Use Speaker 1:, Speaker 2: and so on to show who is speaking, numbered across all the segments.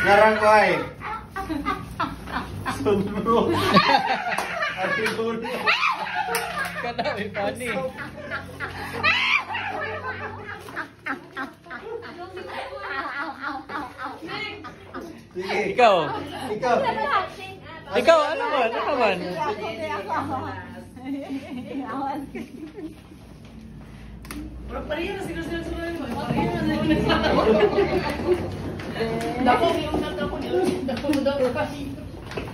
Speaker 1: Ngarang ko ay. Sunro. Ati Luna.
Speaker 2: Kadami funny.
Speaker 1: Sige.
Speaker 2: Ikaw.
Speaker 1: Ikaw.
Speaker 2: Ikaw, ano man? Ano man?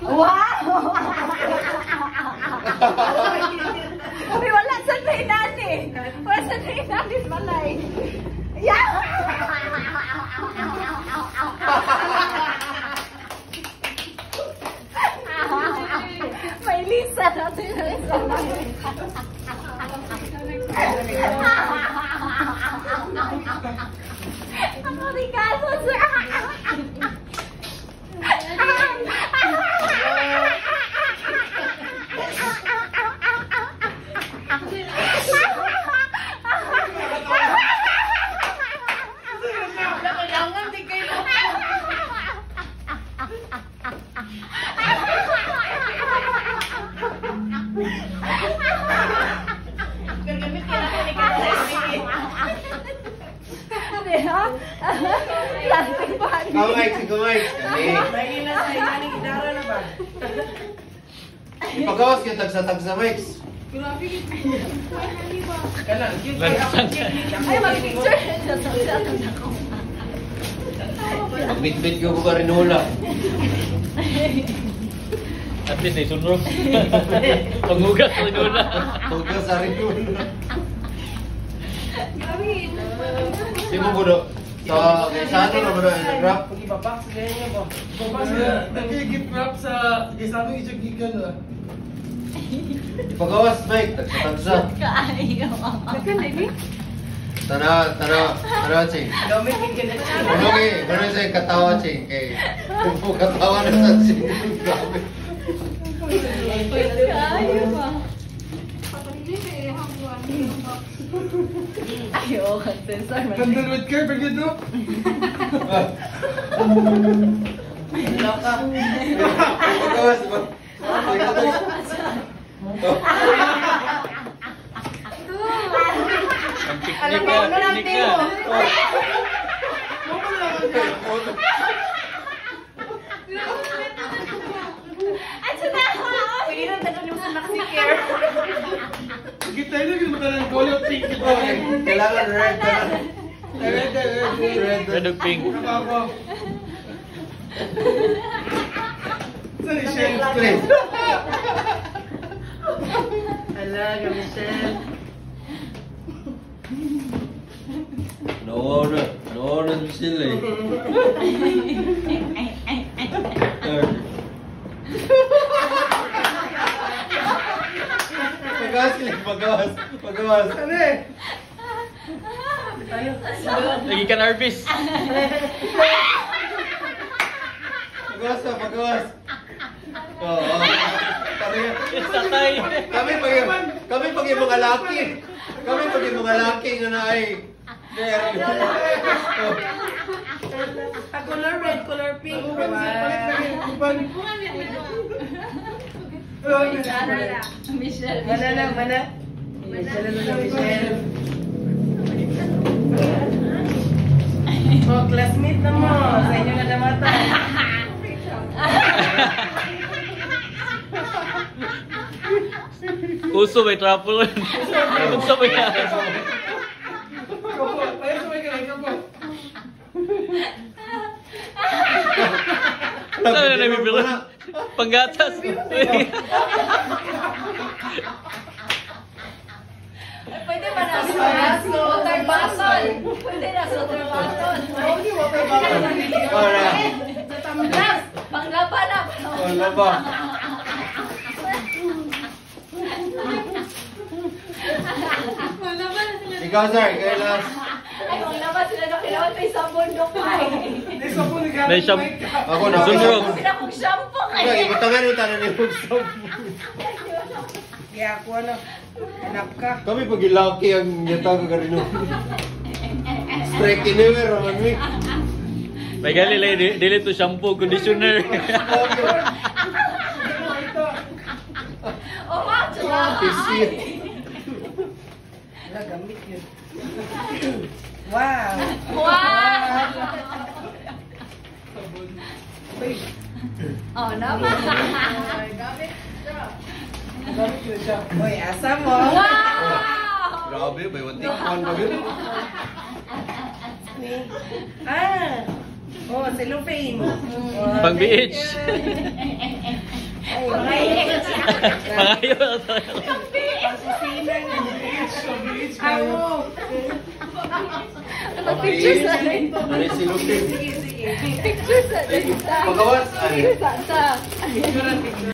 Speaker 3: Wow! Kami wala sa nani. Wala sa nani malay. Yeah! May Lisa natin sa ang regalo sa
Speaker 1: Kumay, si Kumay. Ipagawas yung tagsa-tagsa, Mix.
Speaker 3: ay mag-picture
Speaker 1: Bit-bit ko ka rin hula.
Speaker 2: At least ay sunro. Paghugas sa guna.
Speaker 1: Huwag sa rin hula. Di mo budo. Sa ano na budo? Nag-rap?
Speaker 4: Nagigip-rap sa isang isang lah.
Speaker 1: Ipagawas, Mike. Tagsa-tagsa.
Speaker 3: kaayo
Speaker 1: Tanaw, Ching. Gano'n sa'yo katawa, Ching. Kung katawa na sa Ching. Grabe.
Speaker 3: kaayo ayo kan sensor man
Speaker 4: Kandunod ka, begitu.
Speaker 1: Ipagawas, ba?
Speaker 2: Ang piknik ka.
Speaker 3: ato na pilihan na kami sa maxi care
Speaker 4: Kita ini kan beneran golok pink.
Speaker 1: Kailangan red.
Speaker 2: Red o pink.
Speaker 4: Apa-apa. Sorry, Shane.
Speaker 1: Please.
Speaker 5: Alaga, Michelle.
Speaker 1: Nawawa na sila eh. Pagawas.
Speaker 4: Ano eh?
Speaker 2: Lagi ka nervous.
Speaker 1: Pagawas. Oo.
Speaker 2: Sakay.
Speaker 1: Kami pag yung mga laki. Kami pag yung mga laki na ay.
Speaker 5: Color red, color pink.
Speaker 3: Michelle
Speaker 5: Mana na, mana? Michelle na Michelle. Oh, classmate na mo. Sa inyo na damata.
Speaker 2: Uso may trapo rin. Uso may
Speaker 4: Kapo, ayaw sabay ka lang, kapo.
Speaker 2: Saan na nabibilo? Panggatas.
Speaker 3: pwede ba na sa water bottle pwede na sa water bottle Tamgas! Panggapa na!
Speaker 1: Wala ba? Ikaw, sir. Ikaw last.
Speaker 3: Ay, kung naman sila na kailangan may sabon doon pa eh.
Speaker 4: Isa po ni
Speaker 2: May siyam.
Speaker 1: Ako na.
Speaker 2: Sunrog.
Speaker 3: Sila kong shampoo
Speaker 1: Ikaw,
Speaker 3: kayo.
Speaker 1: ibutangan yung tanan ni Hugsam.
Speaker 5: Kaya ako ano, anak ka.
Speaker 1: Kami pag ilaki ang yata ka karino. Strike in ever, Roman Mick.
Speaker 2: May gali lang, dili to shampoo, conditioner.
Speaker 3: Oh, macho na.
Speaker 5: Wala, gamit yun. Wow.
Speaker 3: Wow. Oh, naman.
Speaker 5: Gamit yun siya. Uy, asa mo.
Speaker 3: Wow.
Speaker 1: Grabe, may watikon ba yun?
Speaker 5: Ah. Oh, cellophane. Oh,
Speaker 2: Pang
Speaker 5: thank
Speaker 2: BH.
Speaker 5: you.
Speaker 2: Pangayo.
Speaker 5: Pang-kusina ng BH. Ako.
Speaker 3: Pictures na rin.
Speaker 1: Ano si Lupin?
Speaker 5: Sige, sige.
Speaker 3: Pictures na rin.
Speaker 1: Pagawas, ano?
Speaker 3: Sa.